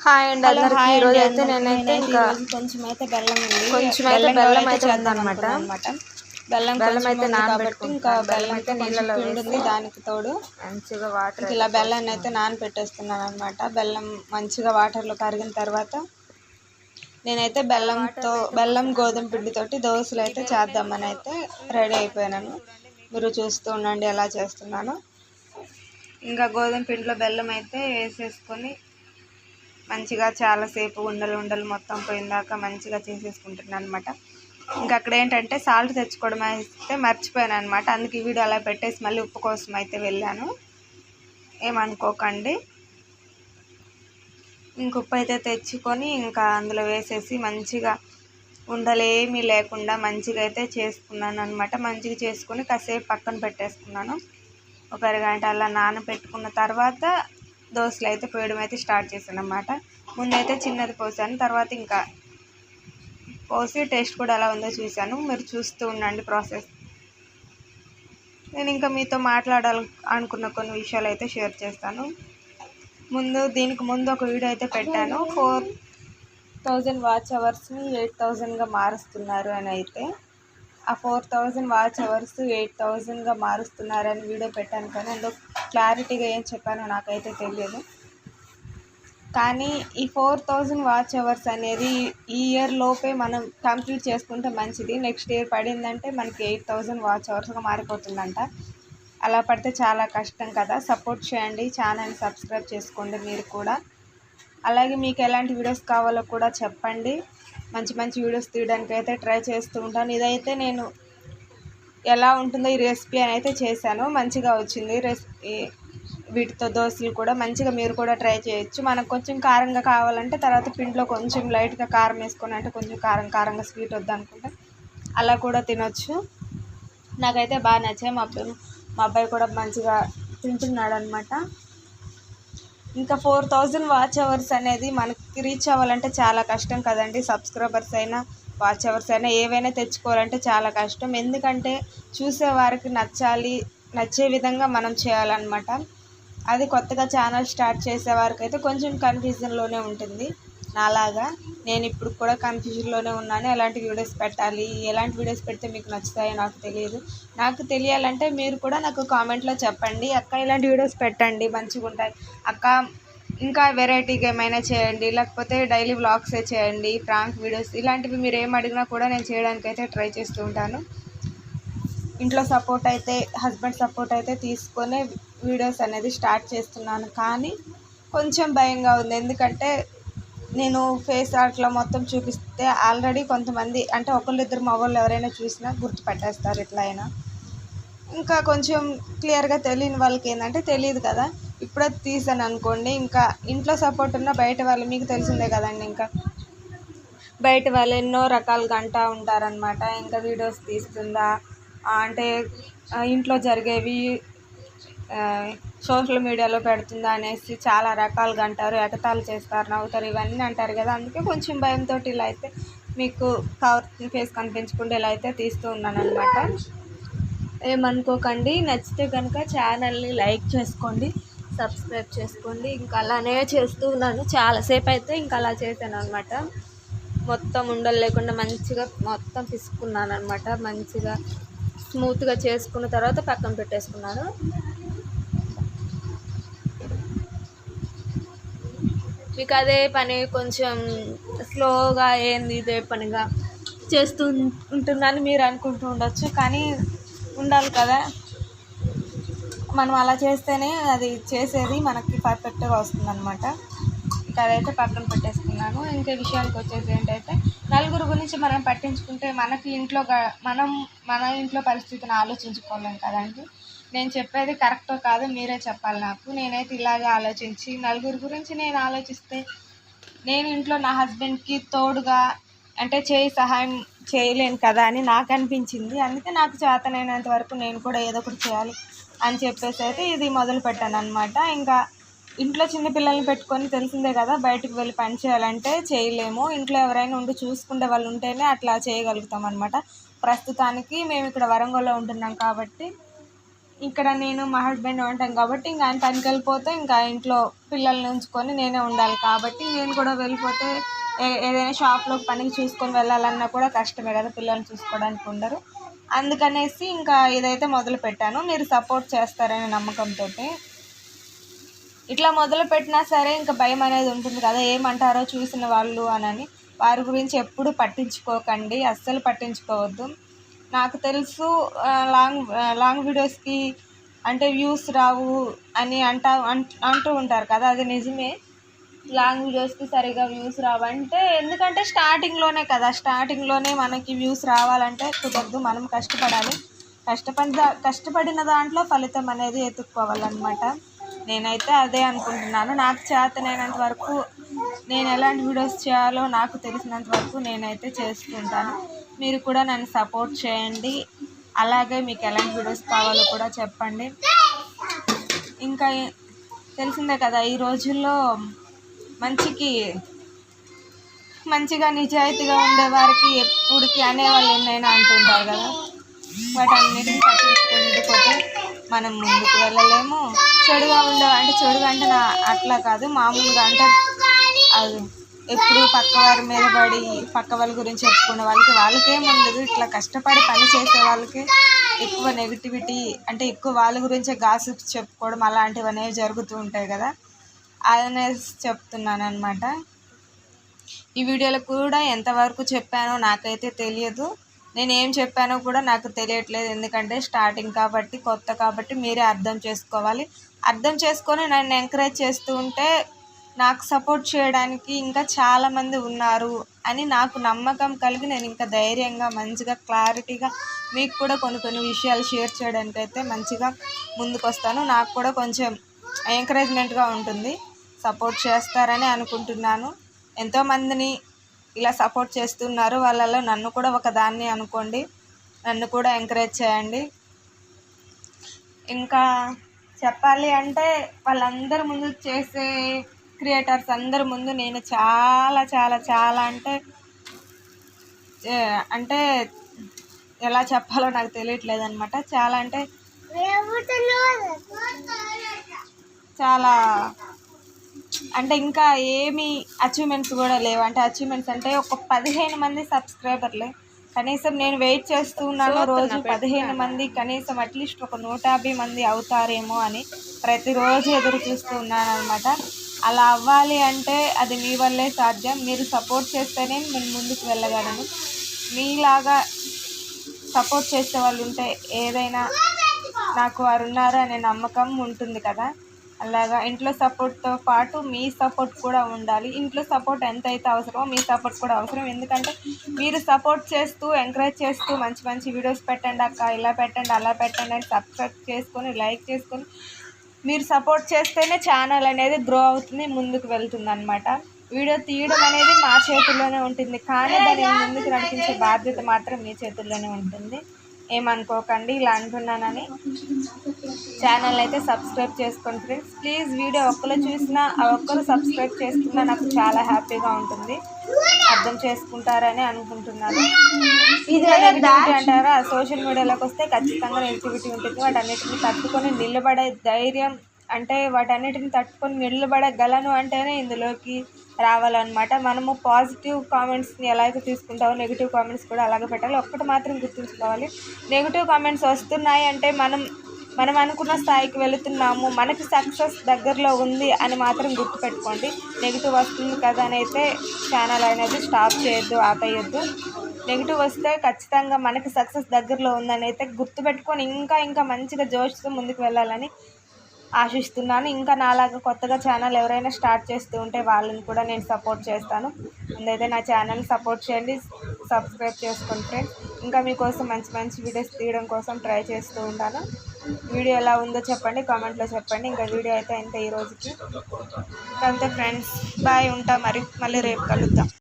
Hi అండి అందరికి. ఈ రోజు అయితే నేనైతే ఇంకా కొంచెం అయితే బెల్లం అయితే ఉందన్నమాట. బెల్లం అయితే నానబెట్టి ఇంకా బెల్లం అయితే నీళ్ళలో వేసి దానికి తోడు మంచిగా వాటర్ ఇలా బెల్లాన్ని అయితే నానబెట్టేస్తున్నాను అనమాట. బెల్లం మంచిగా వాటర్లో కరిగిన తర్వాత నేనైతే బెల్లం గోధుమ పిండితోటి దోశలు అయితే చేద్దామని అయితే రెడీ అయిపోయాను. మీరు చూస్తూ ఉండండి ఎలా చేస్తున్నాను. ఇంకా గోధుమ పిండిలో బెల్లం అయితే వేసేసుకొని మంచిగా చాలాసేపు ఉండలు మొత్తం పోయిందాక మంచిగా చేసేసుకుంటున్నాను అనమాట. ఇంకా అక్కడ ఏంటంటే సాల్ట్ తెచ్చుకోవడం అయితే మర్చిపోయాను అనమాట. అందుకే ఈ వీడియో అలా పెట్టేసి మళ్ళీ ఉప్పు కోసం అయితే వెళ్ళాను, ఏమనుకోకండి. ఇంక ఉప్పు అయితే తెచ్చుకొని ఇంకా అందులో వేసేసి మంచిగా ఉండలేమీ లేకుండా మంచిగా అయితే చేసుకున్నాను అనమాట. మంచిగా చేసుకొని కాసేపు పక్కన పెట్టేసుకున్నాను. ఒక అరగంట అలా నానబెట్టుకున్న తర్వాత దోశలు అయితే పోయడం అయితే స్టార్ట్ చేశాను అన్నమాట. ముందైతే చిన్నది పోసాను, తర్వాత ఇంకా పోసి టేస్ట్ కూడా ఎలా ఉందో చూశాను. మీరు చూస్తూ ఉండండి ప్రాసెస్. నేను ఇంకా మీతో మాట్లాడాలి అనుకున్న కొన్ని విషయాలు అయితే షేర్ చేస్తాను. దీనికి ముందు ఒక వీడియో అయితే పెట్టాను. 4000 వాచ్ అవర్స్ని 8000గా మారుస్తున్నారు అని అయితే. ఆ 4000 వాచ్ అవర్స్ 8000గా మారుస్తున్నారని వీడియో పెట్టాను, కానీ అందులో క్లారిటీగా ఏం చెప్పానో నాకైతే తెలియదు. కానీ ఈ 4000 వాచ్ అవర్స్ అనేది ఈ ఇయర్ లోపే మనం కంప్లీట్ చేసుకుంటే మంచిది. నెక్స్ట్ ఇయర్ పడిందంటే మనకి 8000 వాచ్ అవర్స్గా మారిపోతుందంట. అలా పడితే చాలా కష్టం కదా. సపోర్ట్ చేయండి, ఛానల్ని సబ్స్క్రైబ్ చేసుకోండి మీరు కూడా. అలాగే మీకు ఎలాంటి వీడియోస్ కావాలో కూడా చెప్పండి. మంచి మంచి వీడియోస్ తీయడానికి అయితే ట్రై చేస్తూ ఉంటాను. ఇదైతే నేను ఎలా ఉంటుందో ఈ రెసిపీ అని అయితే చేశాను, మంచిగా వచ్చింది రెసిపీ. వీటితో దోశలు కూడా మంచిగా మీరు కూడా ట్రై చేయొచ్చు. మనకు కొంచెం కారంగా కావాలంటే తర్వాత పిండిలో కొంచెం లైట్గా కారం వేసుకొని, అంటే కొంచెం కారంగా స్వీట్ వద్దనుకుంటే అలా కూడా తినొచ్చు. నాకైతే బాగా నచ్చాయి. మా అబ్బాయి కూడా మంచిగా తింటున్నాడు అనమాట. ఇంకా 4000 వాచ్ అవర్స్ అనేది మనకి రీచ్ అవ్వాలంటే చాలా కష్టం కదండి. సబ్స్క్రైబర్స్ అయినా వాచ్ అవర్స్ అయినా ఏవైనా తెచ్చుకోవాలంటే చాలా కష్టం. ఎందుకంటే చూసేవారికి నచ్చే విధంగా మనం చేయాలన్నమాట. అది కొత్తగా ఛానల్ స్టార్ట్ చేసే వారికి అయితే కొంచెం కన్ఫ్యూజన్లోనే ఉంటుంది. నాలాగా నేను ఇప్పుడు కూడా కన్ఫ్యూజన్లోనే ఉన్నాను. ఎలాంటి వీడియోస్ పెట్టాలి, ఎలాంటి వీడియోస్ పెడితే మీకు నచ్చుతాయో నాకు తెలియదు. నాకు తెలియాలంటే మీరు కూడా నాకు కామెంట్లో చెప్పండి. అక్క ఇలాంటి వీడియోస్ పెట్టండి, మంచిగా ఉంటాయి అక్క, ఇంకా వెరైటీగా ఏమైనా చేయండి, లేకపోతే డైలీ వ్లాగ్సే చేయండి, ప్రాంక్ వీడియోస్, ఇలాంటివి మీరు ఏం అడిగినా కూడా నేను చేయడానికి అయితే ట్రై చేస్తూ ఉంటాను. ఇంట్లో హస్బెండ్ సపోర్ట్ అయితే తీసుకొని వీడియోస్ అనేది స్టార్ట్ చేస్తున్నాను. కానీ కొంచెం భయంగా ఉంది. ఎందుకంటే నేను ఫేస్ ఆర్ట్లో మొత్తం చూపిస్తే ఆల్రెడీ కొంతమంది, అంటే ఒకళ్ళిద్దరు మగవాళ్ళు ఎవరైనా చూసినా గుర్తుపట్టేస్తారు ఎట్లా అయినా. ఇంకా కొంచెం క్లియర్గా తెలియని వాళ్ళకి ఏంటంటే తెలియదు కదా. ఇప్పుడే తీసాను అనుకోండి, ఇంకా ఇంట్లో సపోర్ట్ ఉన్న బయట వాళ్ళు మీకు తెలిసిందే కదండి. ఇంకా బయట వాళ్ళు ఎన్నో రకాలుగా అంటూ ఉంటారనమాట. ఇంకా వీడియోస్ తీస్తుందా అంటే ఇంట్లో జరిగేవి సోషల్ మీడియాలో పెడుతుందా అనేసి చాలా రకాలుగా అంటారు, ఎగతాళి చేస్తారు, నవ్వుతారు, ఇవన్నీ అంటారు కదా. అందుకే కొంచెం భయంతో ఇలా అయితే మీకు ఫేస్ కనిపించకుండా ఇలా అయితే తీస్తూ ఉన్నాను అనమాట. ఏమనుకోకండి. నచ్చితే కనుక ఛానల్ని లైక్ చేసుకోండి, సబ్స్క్రైబ్ చేసుకోండి. ఇంకా అలానే చేస్తూ ఉన్నాను. చాలాసేపు అయితే ఇంకా అలా చేశాను అనమాట. మొత్తం ఉండలు లేకుండా మంచిగా మొత్తం పిసుకున్నాను అనమాట. మంచిగా స్మూత్గా చేసుకున్న తర్వాత పక్కన పెట్టేసుకున్నాను. మీకు అదే పని కొంచెం స్లోగా ఏంది ఇదే పనిగా చేస్తూ ఉంటుందని మీరు అనుకుంటూ ఉండొచ్చు, కానీ ఉండాలి కదా. మనం అలా చేస్తేనే అది చేసేది మనకి పర్ఫెక్ట్గా వస్తుందన్నమాట. ఇంకా అదైతే పక్కన పెట్టేసుకున్నాను. ఇంకే విషయానికి వచ్చేసి ఏంటంటే నలుగురు గురించి మనం పట్టించుకుంటే మన ఇంట్లో పరిస్థితిని ఆలోచించుకోలేం కదండి. నేను చెప్పేది కరెక్టో కాదో మీరే చెప్పాలి నాకు. నేనైతే ఇలాగే ఆలోచించి నలుగురు గురించి నేను ఆలోచిస్తే నేను ఇంట్లో నా హస్బెండ్కి తోడుగా అంటే సహాయం చేయలేను కదా అని నాకు అనిపించింది. అందుకే నాకు చేతనైనంత వరకు నేను కూడా ఏదో ఒకటి చేయాలి అని చెప్పేసి అయితే ఇది మొదలు పెట్టాను అనమాట. ఇంకా ఇంట్లో చిన్నపిల్లల్ని పెట్టుకొని తెలిసిందే కదా, బయటకు వెళ్ళి పని చేయాలంటే చేయలేము. ఇంట్లో ఎవరైనా ఉండి చూసుకునే వాళ్ళు ఉంటేనే అట్లా చేయగలుగుతాం అనమాట. ప్రస్తుతానికి మేము ఇక్కడ వరంగల్లో ఉంటున్నాం కాబట్టి ఇక్కడ నేను మా హస్బెండ్ ఉంటాం కాబట్టి ఇంకా ఆయన పనికి వెళ్ళిపోతే ఇంకా ఇంట్లో పిల్లల్ని ఉంచుకొని నేనే ఉండాలి కాబట్టి నేను కూడా వెళ్ళిపోతే ఏదైనా షాప్లో పనికి చూసుకొని వెళ్ళాలన్నా కూడా కష్టమే కదా, పిల్లల్ని చూసుకోవడానికి ఉండరు. అందుకనేసి ఇంకా ఇదైతే మొదలు పెట్టాను. మీరు సపోర్ట్ చేస్తారనే నమ్మకంతో. ఇట్లా మొదలు పెట్టినా సరే ఇంకా భయం అనేది ఉంటుంది కదా, ఏమంటారో చూసిన వాళ్ళు అని. వారి గురించి ఎప్పుడు పట్టించుకోకండి, అస్సలు పట్టించుకోవద్దు. నాకు తెలుసు లాంగ్ వీడియోస్కి అంటే వ్యూస్ రావు అని అంటూ ఉంటారు కదా, అది నిజమే. లాంగ్ వీడియోస్కి సరిగా వ్యూస్ రావంటే ఎందుకంటే స్టార్టింగ్లోనే మనకి వ్యూస్ రావాలంటే కుదరదు. మనం కష్టపడాలి. కష్టపడిన దాంట్లో ఫలితం అనేది ఎత్తుక్కోవాలన్నమాట. నేనైతే అదే అనుకుంటున్నాను. నాకు చేతనైనంత వరకు నేను ఎలాంటి వీడియోస్ చేయాలో నాకు తెలిసినంత వరకు నేనైతే చేస్తుంటాను. మీరు కూడా నన్ను సపోర్ట్ చేయండి. అలాగే మీకు ఎలాంటి వీడియోస్ కావాలో కూడా చెప్పండి. ఇంకా తెలిసిందే కదా, ఈ రోజుల్లో మంచిగా నిజాయితీగా ఉండేవారికి ఎప్పుడుకి అనేవాళ్ళు ఎన్నైనా అంటుంటారు కదా, వాటన్నిటిని పట్టించుకుంటూ మనం ముందుకు వెళ్ళలేము. చెడుగా అంటే నా అట్లా కాదు, మామూలుగా అంటే అది ఎప్పుడు పక్క వారి మీద పడి పక్క వాళ్ళ గురించి చెప్పుకునే వాళ్ళకేముండదు. ఇట్లా కష్టపడి పని చేసే వాళ్ళకి ఎక్కువ నెగిటివిటీ అంటే ఎక్కువ వాళ్ళ గురించే గాసిప్స్ చెప్పుకోవడం అలాంటివి అనేవి జరుగుతూ ఉంటాయి కదా, అనేసి చెప్తున్నాను అనమాట. ఈ వీడియోలో కూడా ఎంతవరకు చెప్పానో నాకైతే తెలియదు. నేను ఏం చెప్పానో కూడా నాకు తెలియట్లేదు. ఎందుకంటే స్టార్టింగ్ కాబట్టి, కొత్త కాబట్టి మీరే అర్థం చేసుకోవాలి. అర్థం చేసుకొని నన్ను ఎంకరేజ్ చేస్తూ ఉంటే నాకు సపోర్ట్ చేయడానికి ఇంకా చాలామంది ఉన్నారు అని నాకు నమ్మకం కలిగి నేను ఇంకా ధైర్యంగా మంచిగా క్లారిటీగా మీకు కూడా కొన్ని విషయాలు షేర్ చేయడానికి అయితే మంచిగా ముందుకు వస్తాను. నాకు కూడా కొంచెం ఎంకరేజ్మెంట్గా ఉంటుంది. సపోర్ట్ చేస్తారని అనుకుంటున్నాను. ఎంతోమందిని ఇలా సపోర్ట్ చేస్తున్నారు, వాళ్ళలో నన్ను కూడా ఒకదాన్ని అనుకోండి. నన్ను కూడా ఎంకరేజ్ చేయండి. ఇంకా చెప్పాలి అంటే వాళ్ళందరి ముందు చేసే క్రియేటర్స్ అందరి ముందు నేను చాలా చాలా చాలా అంటే ఎలా చెప్పాలో నాకు తెలియట్లేదు అనమాట. చాలా అంటే ఇంకా ఏమీ అచీవ్మెంట్స్ కూడా లేవు. అంటే అచీవ్మెంట్స్ అంటే ఒక 15 మంది సబ్స్క్రైబర్లే కనీసం నేను వెయిట్ చేస్తున్నాను. రోజు 15 మంది కనీసం అట్లీస్ట్ ఒక 150 మంది అవుతారేమో అని ప్రతిరోజు ఎదురు చూస్తూ ఉన్నాను అనమాట. అలా అవ్వాలి అంటే అది మీ వల్లే సాధ్యం. మీరు సపోర్ట్ చేస్తేనే నేను ముందుకు వెళ్ళగలను. మీలాగా సపోర్ట్ చేసే వాళ్ళు ఉంటే ఏదైనా నాకు వారు ఉన్నారు అనే నమ్మకం ఉంటుంది కదా, అలాగా ఇంట్లో సపోర్ట్తో పాటు మీ సపోర్ట్ కూడా ఉండాలి. ఇంట్లో సపోర్ట్ ఎంతైతే అవసరమో మీ సపోర్ట్ కూడా అవసరం. ఎందుకంటే మీరు సపోర్ట్ చేస్తూ ఎంకరేజ్ చేస్తూ మంచి వీడియోస్ పెట్టండి అక్క, ఇలా పెట్టండి అలా పెట్టండి అని సబ్స్క్రైబ్ చేసుకొని లైక్ చేసుకొని మీరు సపోర్ట్ చేస్తేనే ఛానల్ అనేది గ్రో అవుతుంది, ముందుకు వెళ్తుంది అనమాట. వీడియో తీయడం అనేది మా చేతుల్లోనే ఉంటుంది, కానీ దాన్ని ముందుకు నడిపించే బాధ్యత మాత్రం మీ చేతుల్లోనే ఉంటుంది. ఏమనుకోకండి ఇలా అంటున్నానని. ఛానల్ అయితే సబ్స్క్రైబ్ చేసుకోండి ఫ్రెండ్స్ ప్లీజ్. వీడియో ఒక్కరు చూసినా ఆ ఒక్కరు సబ్స్క్రైబ్ చేసుకున్నా నాకు చాలా హ్యాపీగా ఉంటుంది. అర్థం చేసుకుంటారని అనుకుంటున్నాను. నెగిటివిటీ అంటారా, సోషల్ మీడియాలోకి వస్తే ఖచ్చితంగా నెగిటివిటీ ఉంటుంది. వాటన్నిటిని తట్టుకొని నిలబడే ధైర్యం అంటే వాటన్నిటిని తట్టుకొని నిలబడగలను అంటేనే ఇందులోకి రావాలన్నమాట. మనము పాజిటివ్ కామెంట్స్ని ఎలా అయితే తీసుకుంటామో నెగిటివ్ కామెంట్స్ కూడా అలాగే పెట్టాలి. ఒక్కటి మాత్రం గుర్తుంచుకోవాలి, నెగిటివ్ కామెంట్స్ వస్తున్నాయి అంటే మనం అనుకున్న స్థాయికి వెళుతున్నాము, మనకి సక్సెస్ దగ్గరలో ఉంది అని మాత్రం గుర్తుపెట్టుకోండి. నెగిటివ్ వస్తుంది కదా అని అయితే ఛానల్ అనేది స్టాప్ చేయొద్దు, ఆపేయొద్దు. నెగిటివ్ వస్తే ఖచ్చితంగా మనకి సక్సెస్ దగ్గరలో ఉందని అయితే గుర్తుపెట్టుకొని ఇంకా మంచిగా జోష్తో ముందుకు వెళ్ళాలని ఆశిస్తున్నాను. ఇంకా నాలాగా కొత్తగా ఛానల్ ఎవరైనా స్టార్ట్ చేస్తూ ఉంటే వాళ్ళని కూడా నేను సపోర్ట్ చేస్తాను. ముందైతే నా ఛానల్ సపోర్ట్ చేయండి, సబ్స్క్రైబ్ చేసుకోండి ఫ్రెండ్స్. ఇంకా మీకోసం మంచి వీడియోస్ తీయడం కోసం ట్రై చేస్తూ ఉంటాను. వీడియో ఎలా ఉందో చెప్పండి, కామెంట్లో చెప్పండి. ఇంకా వీడియో అయితే అంతే ఈ రోజుకి. అంతే ఫ్రెండ్స్, బాయ్, ఉంటా. మళ్ళీ రేపు కలుద్దాం.